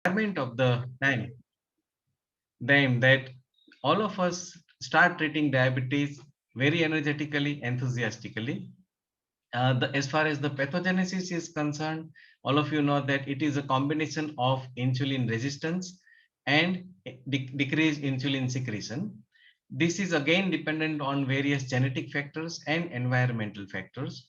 requirement of the time that all of us start treating diabetes very energetically, enthusiastically. As far as the pathogenesis is concerned, all of you know that it is a combination of insulin resistance and decreased insulin secretion. This is again dependent on various genetic factors and environmental factors.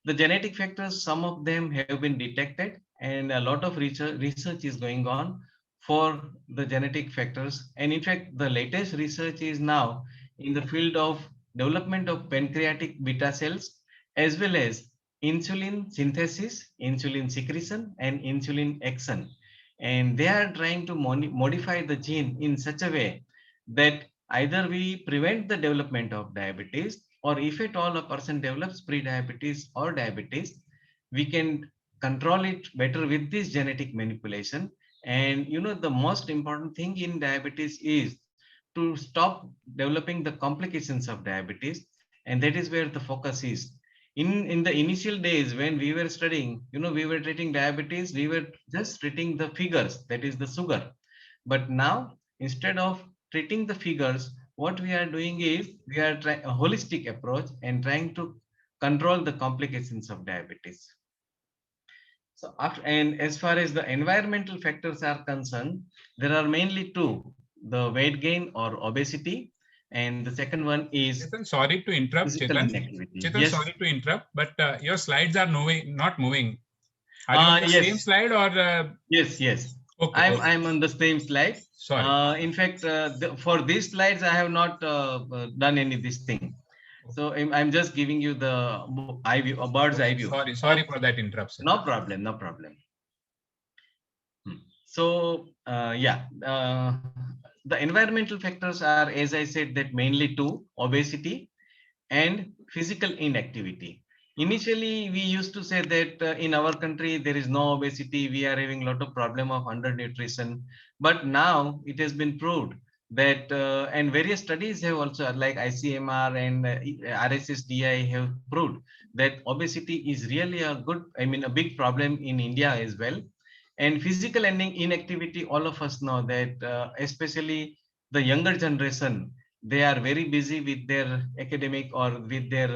The genetic factors, some of them have been detected, and a lot of research is going on for the genetic factors. And in fact, the latest research is now in the field of development of pancreatic beta cells, as well as insulin synthesis, insulin secretion, and insulin action. And they are trying to modify the gene in such a way that either we prevent the development of diabetes, or if at all a person develops pre-diabetes or diabetes, we can control it better with this genetic manipulation. And the most important thing in diabetes is to stop developing the complications of diabetes, and that is where the focus is. In the initial days when we were studying, we were treating diabetes, we were just treating the figures, that is the sugar. But now, instead of treating the figures, what we are doing is we are trying a holistic approach and trying to control the complications of diabetes. So after, and as far as the environmental factors are concerned, there are mainly two: the weight gain or obesity, and the second one is Chetan, sorry to interrupt, physical Chetan. inactivity. Chetan, Yes. sorry to interrupt, but your slides are not moving. Are you on the same Yes. slide or? Yes. Okay, okay. I'm on the same slide. Sorry. In fact, for these slides, I have not done any this thing. So I'm just giving you the eye view, a bird's eye Okay, view. sorry for that interruption. No problem, no problem. So yeah, the environmental factors are, as I said, that mainly two: obesity and physical inactivity. Initially, we used to say that in our country there is no obesity, we are having a lot of problem of undernutrition. But now it has been proved that, and various studies have also, like ICMR and RSSDI have proved that obesity is really a good, I mean, a big problem in India as well. And physical inactivity, all of us know that, especially the younger generation, they are very busy with their academic or with their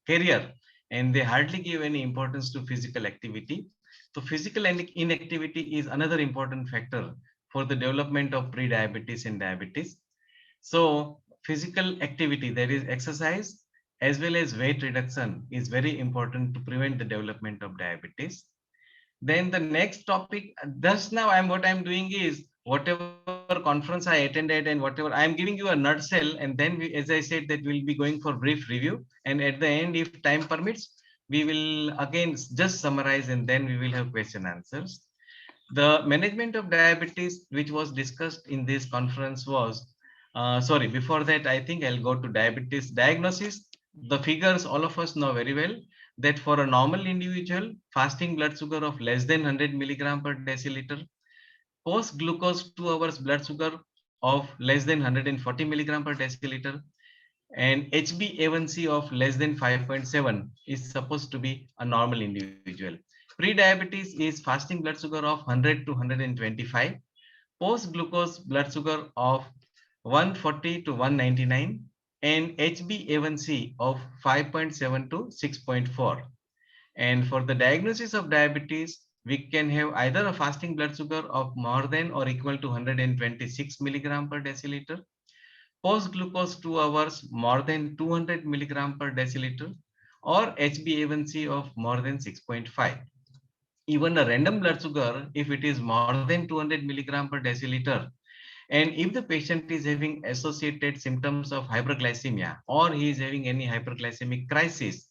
career, and they hardly give any importance to physical activity. So physical inactivity is another important factor for the development of pre-diabetes and diabetes. So physical activity, that is exercise, as well as weight reduction, is very important to prevent the development of diabetes. Then the next topic, just now I'm doing is whatever conference I attended and whatever I'm giving you a nutshell, and then as I said, that we'll be going for brief review, and at the end, if time permits, we will again just summarize, and then we will have question answers. The management of diabetes, which was discussed in this conference, was sorry, before that, I think I'll go to diabetes diagnosis. The figures all of us know very well, that for a normal individual, fasting blood sugar of less than 100 milligram per deciliter, post glucose 2 hours blood sugar of less than 140 milligram per deciliter, and HbA1c of less than 5.7 is supposed to be a normal individual. Pre-diabetes is fasting blood sugar of 100 to 125, post-glucose blood sugar of 140 to 199, and HbA1c of 5.7 to 6.4. And for the diagnosis of diabetes, we can have either a fasting blood sugar of more than or equal to 126 milligram per deciliter, post glucose 2 hours more than 200 milligram per deciliter, or HbA1c of more than 6.5. Even a random blood sugar, if it is more than 200 milligram per deciliter, and if the patient is having associated symptoms of hyperglycemia, or he is having any hyperglycemic crisis,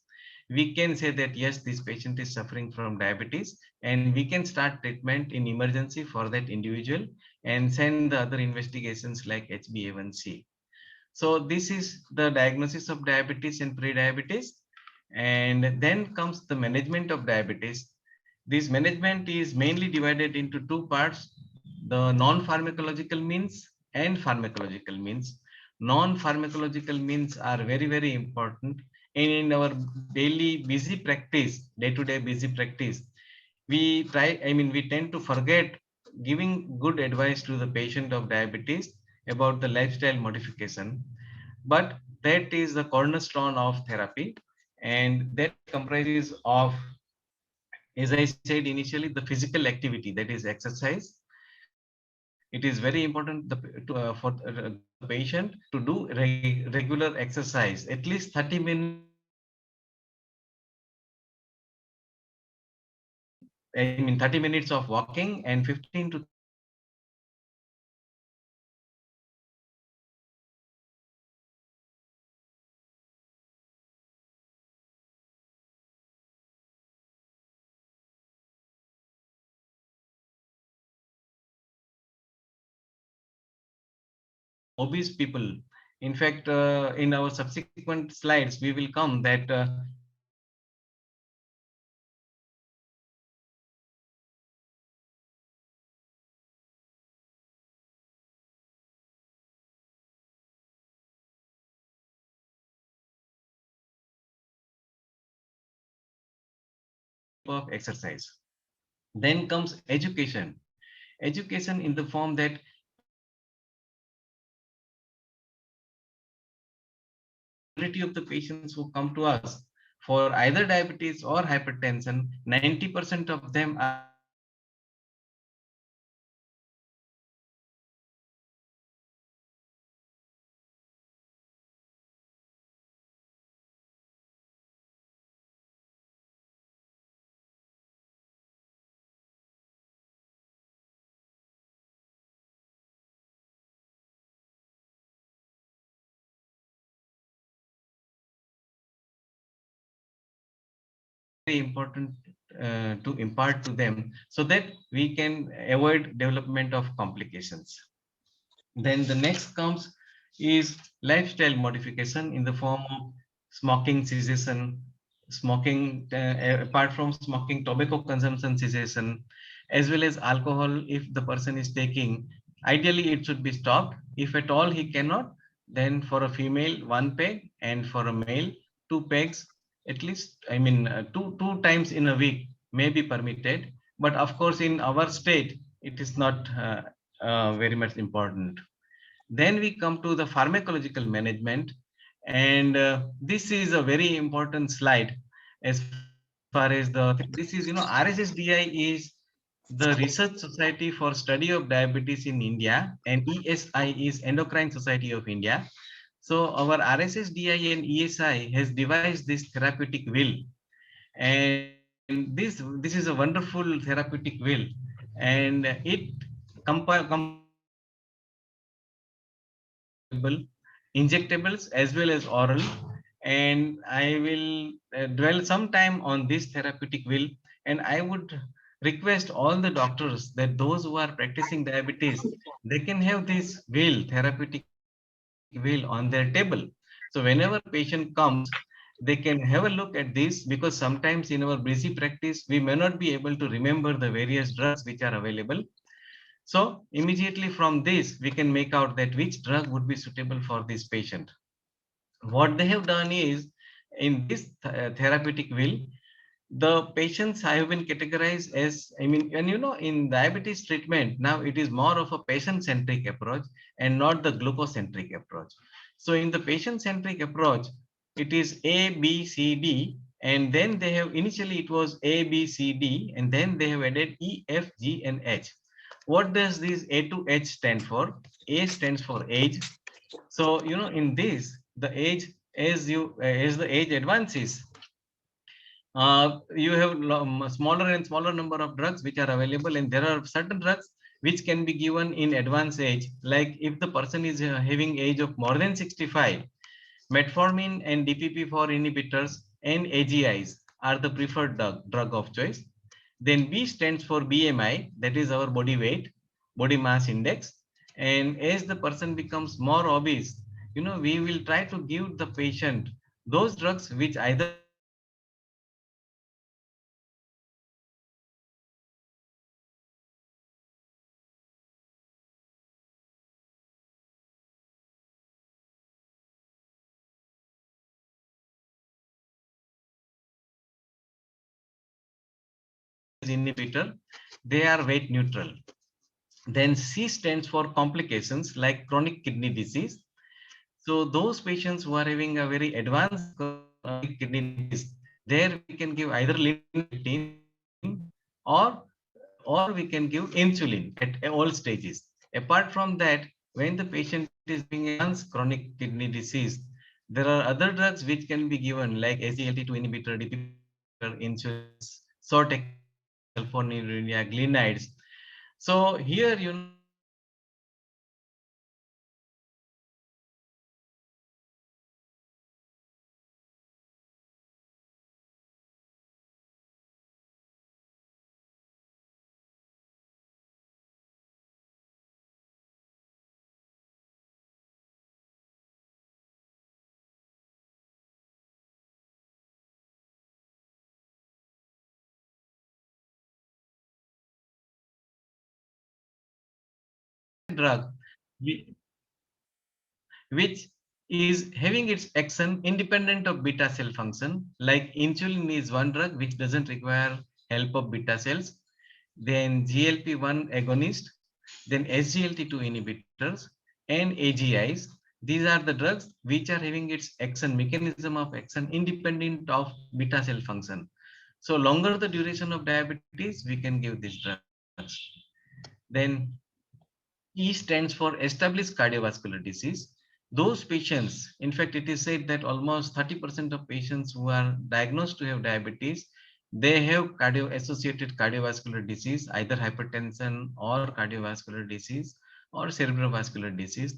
we can say that yes, this patient is suffering from diabetes, and we can start treatment in emergency for that individual and send the other investigations like HbA1c. So this is the diagnosis of diabetes and pre-diabetes. And then comes the management of diabetes. This management is mainly divided into two parts: the non-pharmacological means and pharmacological means. Non-pharmacological means are very, very important. And in our daily busy practice, day-to-day busy practice, we tend to forget giving good advice to the patient of diabetes about the lifestyle modification. But that is the cornerstone of therapy, and that comprises of, as I said initially, the physical activity, that is exercise. It is very important for the patient to do regular exercise, at least 30 minutes I mean 30 minutes of walking and 15 to 30 minutes of exercise. Obese people. In fact, in our subsequent slides, we will come that of exercise. Then comes education. Education in the form that majority of the patients who come to us for either diabetes or hypertension, 90% of them are very important to impart to them so that we can avoid development of complications. Then the next comes is lifestyle modification in the form of smoking cessation, smoking apart from smoking, tobacco consumption cessation, as well as alcohol. If the person is taking, ideally it should be stopped. If at all he cannot, then for a female 1 peg, and for a male 2 pegs at least. I mean two times in a week may be permitted, but of course in our state it is not very much important. Then we come to the pharmacological management, and this is a very important slide as far as this is, RSSDI is the Research Society for Study of Diabetes in India, and ESI is Endocrine Society of India. So our RSSDI and ESI has devised this therapeutic wheel, and this is a wonderful therapeutic wheel, and it comprises of available injectables as well as oral. And I will dwell some time on this therapeutic wheel, and I would request all the doctors that those who are practicing diabetes, they can have this wheel, therapeutic wheel, on their table. So whenever patient comes, they can have a look at this, because sometimes in our busy practice we may not be able to remember the various drugs which are available. So immediately from this, we can make out that which drug would be suitable for this patient. What they have done is, in this therapeutic wheel, the patients have been categorized as, I mean, and in diabetes treatment, now it is more of a patient-centric approach and not the glucocentric approach. So in the patient-centric approach, it is A, B, C, D, and then they have, initially it was A, B, C, D, and then they have added E, F, G, and H. What does this A to H stand for? A stands for age. So, in this, the age, as the age advances, you have smaller and smaller number of drugs which are available, and there are certain drugs which can be given in advanced age. Like if the person is having age of more than 65, metformin and DPP-4 inhibitors and AGIs are the preferred drug of choice. Then B stands for BMI, that is our body weight, body mass index. And as the person becomes more obese, we will try to give the patient those drugs which either reduce the inhibitor, they are weight neutral. Then C stands for complications like chronic kidney disease. So those patients who are having a very advanced chronic kidney disease, there we can give either linaprazan or or we can give insulin at all stages. Apart from that, when the patient is having advanced chronic kidney disease, there are other drugs which can be given like SGLT2 inhibitor, DPP-4 inhibitor, insulins, short sulfonylurea, glinides. So here, drug which is having its action independent of beta cell function. Like insulin is one drug which doesn't require help of beta cells. Then GLP-1 agonist, then SGLT2 inhibitors, and AGIs. These are the drugs which are having its action mechanism of action independent of beta cell function. So longer the duration of diabetes, we can give these drugs. Then E stands for established cardiovascular disease. Those patients, in fact, it is said that almost 30% of patients who are diagnosed to have diabetes, they have associated cardiovascular disease, either hypertension or cardiovascular disease or cerebrovascular disease.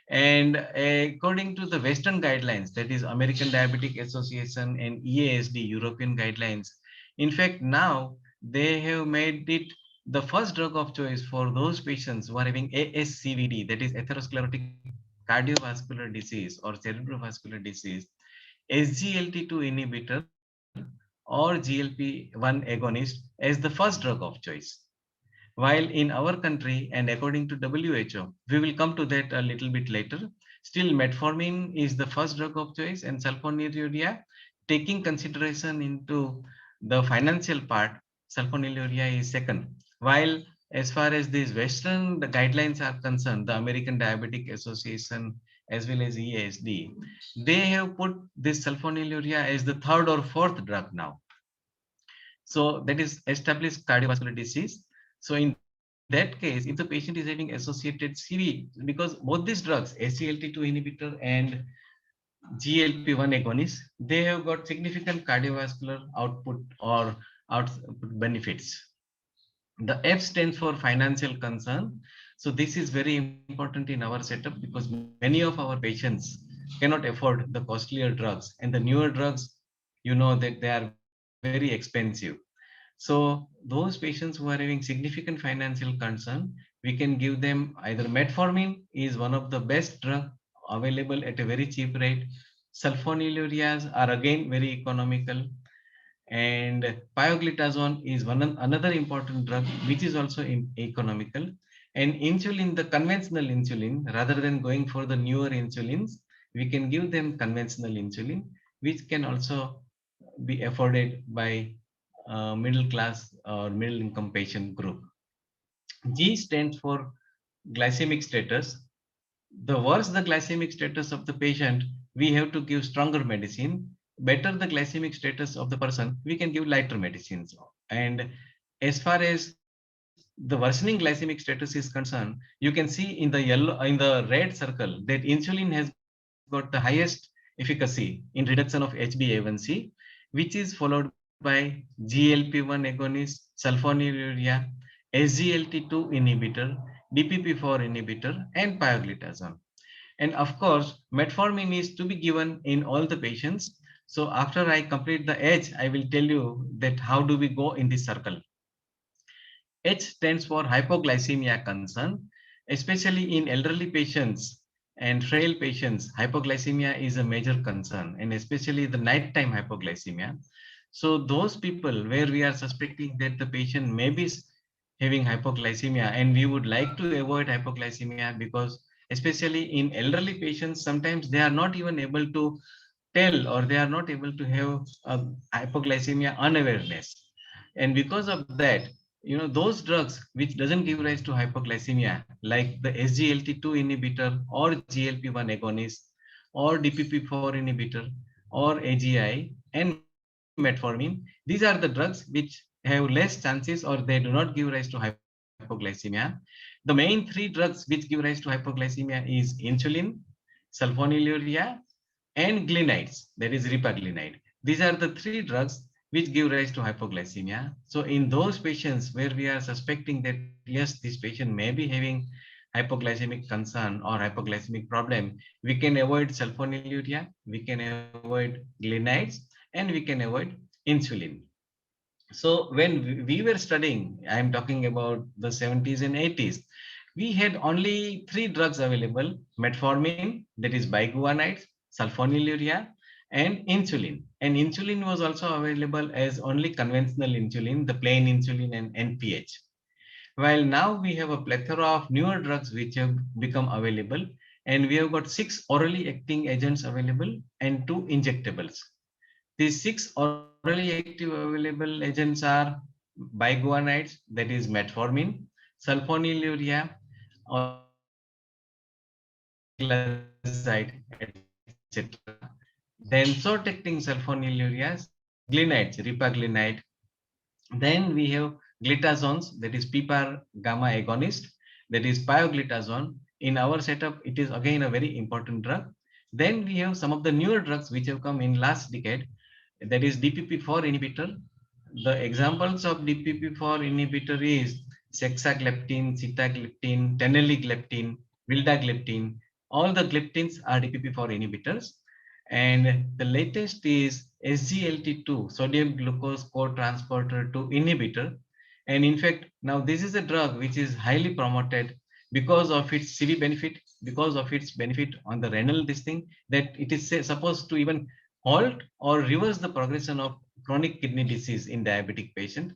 And according to the Western guidelines, that is American Diabetic Association and EASD, European guidelines, in fact, now they have made it the first drug of choice for those patients who are having ASCVD, that is atherosclerotic cardiovascular disease or cerebrovascular disease, SGLT2 inhibitor or GLP-1 agonist as the first drug of choice. While in our country and according to WHO, we will come to that a little bit later, still metformin is the first drug of choice and sulfonylurea, taking consideration into the financial part, sulfonylurea is second. While as far as these Western the guidelines are concerned, the American Diabetic Association as well as EASD, they have put this sulfonylurea as the third or fourth drug now. So that is established cardiovascular disease. So in that case, if the patient is having associated CV, because both these drugs, SGLT2 inhibitor and GLP-1 agonist, they have got significant cardiovascular output or output benefits. The F stands for financial concern. So this is very important in our setup because many of our patients cannot afford the costlier drugs, and the newer drugs, that they are very expensive. So those patients who are having significant financial concern, we can give them either metformin is one of the best drug available at a very cheap rate. Sulfonylureas are again very economical, and pioglitazone is another important drug which is also economical. And insulin, the conventional insulin, rather than going for the newer insulins, we can give them conventional insulin, which can also be afforded by middle class or middle income patient group. G stands for glycemic status. The worse the glycemic status of the patient, we have to give stronger medicine. Better the glycemic status of the person, we can give lighter medicines. And as far as the worsening glycemic status is concerned, you can see in the red circle that insulin has got the highest efficacy in reduction of HbA1c, which is followed by GLP-1 agonist, sulfonylurea, SGLT2 inhibitor, DPP-4 inhibitor, and pioglitazone. And of course, metformin is to be given in all the patients. So after I complete the H, I will tell you that how do we go in this circle. H stands for hypoglycemia concern, especially in elderly patients and frail patients. Hypoglycemia is a major concern, and especially the nighttime hypoglycemia. So those people where we are suspecting that the patient may be having hypoglycemia, and we would like to avoid hypoglycemia because especially in elderly patients, sometimes they are not even able to tell or they are not able to have a hypoglycemia unawareness. And because of that, those drugs which doesn't give rise to hypoglycemia, like the SGLT2 inhibitor or GLP-1 agonist or DPP4 inhibitor or AGI and metformin, these are the drugs which have less chances or they do not give rise to hypoglycemia. The main three drugs which give rise to hypoglycemia is insulin, sulfonylurea, and glinides, that is ripaglinide. These are the three drugs which give rise to hypoglycemia. So in those patients where we are suspecting that yes, this patient may be having hypoglycemic concern or hypoglycemic problem, we can avoid sulfonylurea, we can avoid glinides, and we can avoid insulin. So when we were studying, I'm talking about the 70s and 80s, we had only three drugs available: metformin, that is biguanides, sulfonylurea, and insulin. And insulin was also available as only conventional insulin, the plain insulin and NPH. While now we have a plethora of newer drugs which have become available, and we have got 6 orally acting agents available and 2 injectables. These 6 orally active available agents are biguanides, that is metformin, sulfonylurea, or glazide, etc. Then short-acting sulfonylureas, glinides, ripaglinide. Then we have glitazones, that is PPAR gamma agonist, that is pioglitazone. In our setup, it is again a very important drug. Then we have some of the newer drugs which have come in last decade, that is DPP4 inhibitor. The examples of DPP4 inhibitor is sexagliptin, sitagliptin, teneligliptin, vildagliptin. All the gliptins are DPP4 inhibitors. And the latest is SGLT2, sodium glucose cotransporter 2 inhibitor. And in fact, now this is a drug which is highly promoted because of its CV benefit, because of its benefit on the renal this thing, that it is supposed to even halt or reverse the progression of chronic kidney disease in diabetic patient.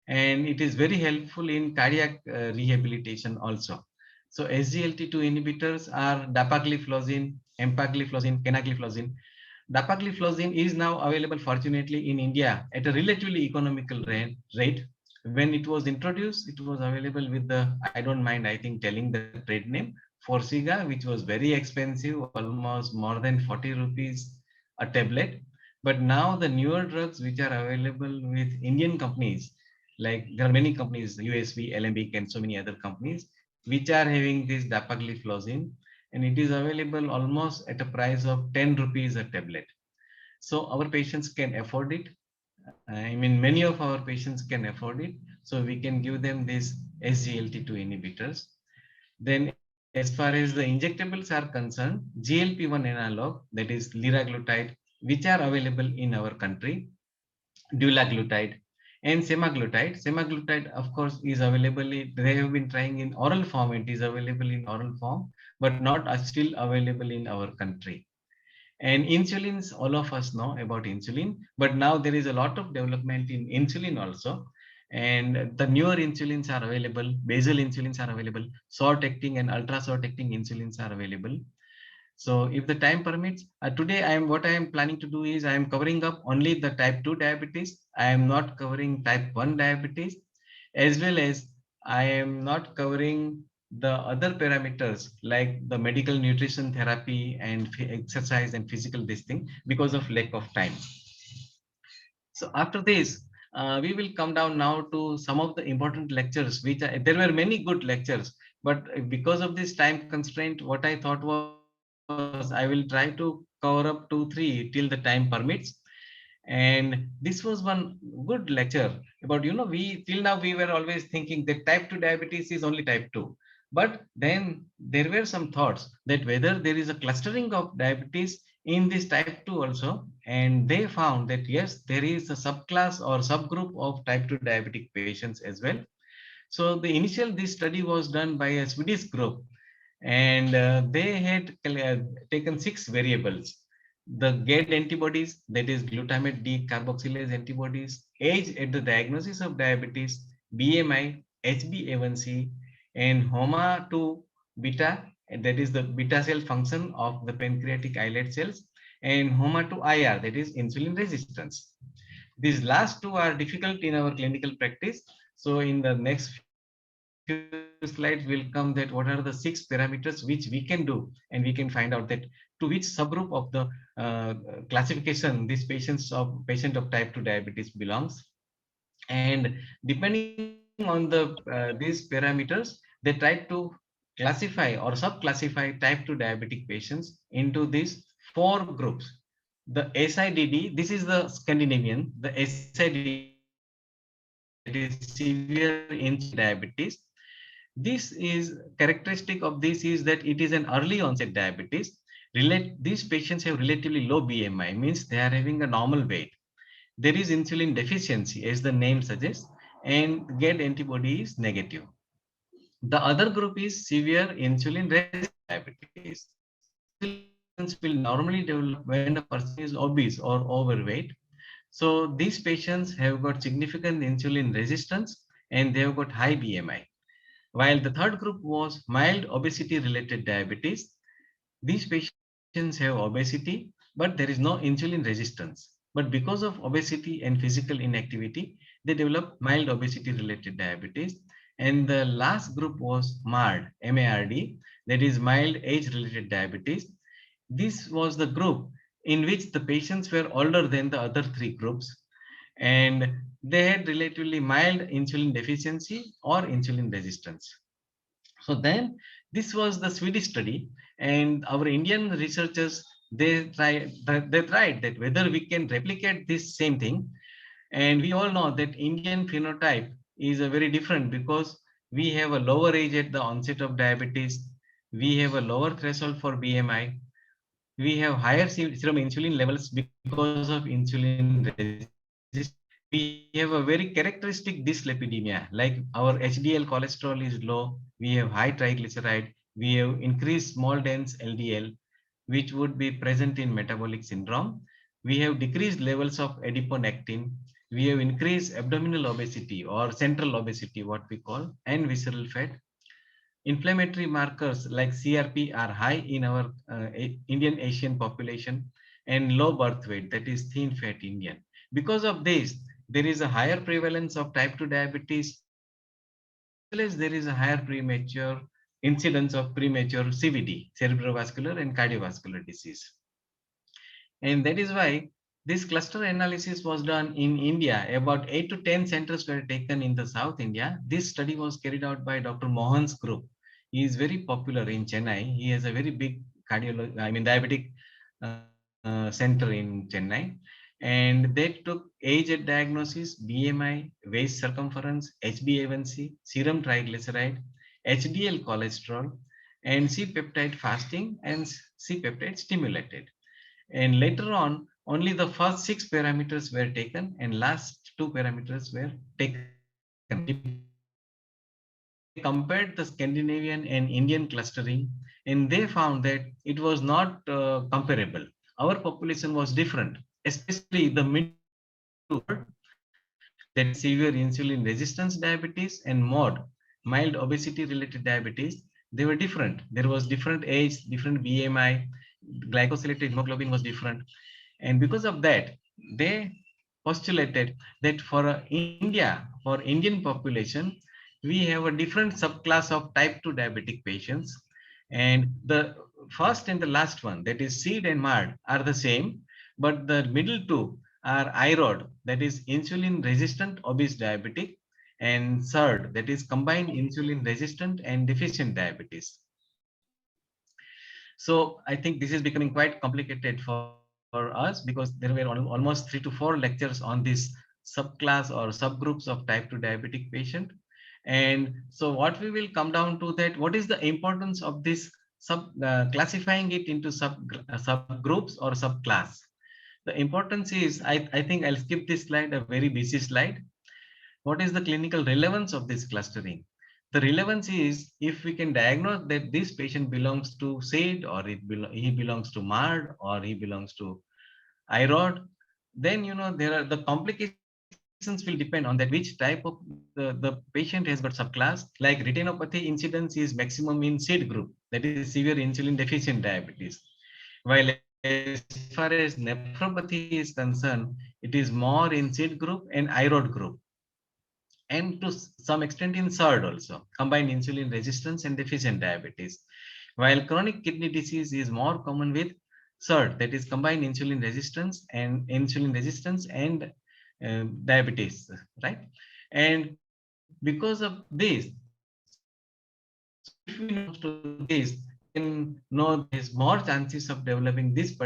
And it is very helpful in cardiac rehabilitation also. So SGLT2 inhibitors are dapagliflozin, empagliflozin, canagliflozin. Dapagliflozin is now available fortunately in India at a relatively economical rate. When it was introduced, it was available with the, I don't mind, I think telling the trade name, Forxiga, which was very expensive, almost more than 40 rupees a tablet. But now the newer drugs which are available with Indian companies, like there are many companies, USV, Alembic, and so many other companies, which are having this dapagliflozin, and it is available almost at a price of 10 rupees a tablet. So our patients can afford it. I mean, many of our patients can afford it. So we can give them these SGLT2 inhibitors. Then as far as the injectables are concerned, GLP-1 analog, that is liraglutide, which are available in our country, dulaglutide, and semaglutide. Semaglutide, of course, is available. They have been trying in oral form. It is available in oral form, but not still available in our country. And insulins, all of us know about insulin, but now there is a lot of development in insulin also. And the newer insulins are available, basal insulins are available, short acting and ultra short acting insulins are available. So if the time permits, today what I am planning to do is I am covering up only the type 2 diabetes. I am not covering type 1 diabetes, as well as I am not covering the other parameters like the medical nutrition therapy and exercise and physical this thing because of lack of time. So after this, we will come down now to some of the important lectures, which there were many good lectures, but because of this time constraint, what I thought was I will try to cover up 2-3 till the time permits. And this was one good lecture about, we till now we were always thinking that type 2 diabetes is only type 2. But then there were some thoughts that whether there is a clustering of diabetes in this type 2 also. And they found that yes, there is a subclass or subgroup of type 2 diabetic patients as well. So the initial, this study was done by a Swedish group, and they had taken 6 variables: the GAD antibodies, that is glutamate D carboxylase antibodies, age at the diagnosis of diabetes, BMI, HbA1c, and HOMA2 beta, that is the beta cell function of the pancreatic islet cells, and HOMA2 IR, that is insulin resistance. These last two are difficult in our clinical practice. So in the next few slides will come that what are the 6 parameters which we can do, and we can find out that to which subgroup of the classification these patient of type 2 diabetes belongs. And depending on these parameters, they try to classify or subclassify type 2 diabetic patients into these 4 groups. The SIDD, this is the Scandinavian, the SIDD, that is severe insulin diabetes. This is characteristic of this is that it is an early onset diabetes. These patients have relatively low BMI, means they are having a normal weight. There is insulin deficiency, as the name suggests, and GAD antibody is negative. The other group is severe insulin resistant diabetes. Insulin will normally develop when a person is obese or overweight. So these patients have got significant insulin resistance and they have got high BMI. While the third group was mild obesity related diabetes. These patients have obesity, but there is no insulin resistance. But because of obesity and physical inactivity, they develop mild obesity related diabetes. And the last group was MARD, MARD, that is mild age related diabetes. This was the group in which the patients were older than the other 3 groups, and they had relatively mild insulin deficiency or insulin resistance. So then this was the Swedish study, and our Indian researchers they tried that whether we can replicate this same thing. And we all know that Indian phenotype is a very different because we have a lower age at the onset of diabetes, we have a lower threshold for BMI, we have higher serum insulin levels because of insulin resistance. We have a very characteristic dyslipidemia, like our HDL cholesterol is low, we have high triglyceride, we have increased small dense LDL, which would be present in metabolic syndrome. We have decreased levels of adiponectin. We have increased abdominal obesity or central obesity, what we call, and visceral fat. Inflammatory markers like CRP are high in our Indian Asian population, and low birth weight, that is thin fat Indian. Because of this, there is a higher prevalence of type 2 diabetes, as well as there is a higher premature incidence of premature CVD, cerebrovascular and cardiovascular disease. And that is why this cluster analysis was done in India. About 8 to 10 centers were taken in the South India. This study was carried out by Dr. Mohan's group. He is very popular in Chennai. He has a very big diabetic center in Chennai. And they took age at diagnosis, BMI, waist circumference, HbA1c, serum triglyceride, HDL cholesterol, and C-peptide fasting and C-peptide stimulated. And later on, only the first 6 parameters were taken and last 2 parameters were taken. They compared the Scandinavian and Indian clustering, and they found that it was not comparable. Our population was different, especially the middle two, that is severe insulin resistance diabetes and MOD, mild obesity related diabetes. They were different. There was different age, different BMI, glycosylated hemoglobin was different. And because of that, they postulated that for India, for Indian population, we have a different subclass of type 2 diabetic patients. And the first and the last one, that is SEED and MARD, are the same, but the middle two are IROD, that is insulin resistant obese diabetic, and SERD, that is combined insulin resistant and deficient diabetes. So I think this is becoming quite complicated for us because there were almost 3 to 4 lectures on this subclass or subgroups of type 2 diabetic patient. And so what we will come down to that, what is the importance of this classifying it into subgroups or subclass? The importance is, I think I'll skip this slide, a very busy slide. What is the clinical relevance of this clustering? The relevance is if we can diagnose that this patient belongs to SAID or he belongs to MARD or he belongs to IROD, then there are the complications will depend on that which type of the patient has got subclass. Like retinopathy incidence is maximum in SAID group, that is severe insulin deficient diabetes, while as far as nephropathy is concerned, it is more in SID group and IROD group, and to some extent in SERD also, combined insulin resistance and deficient diabetes. While chronic kidney disease is more common with SERD, that is combined insulin resistance and diabetes, right? And because of this, so if we know to this, then know there's more chances of developing this particular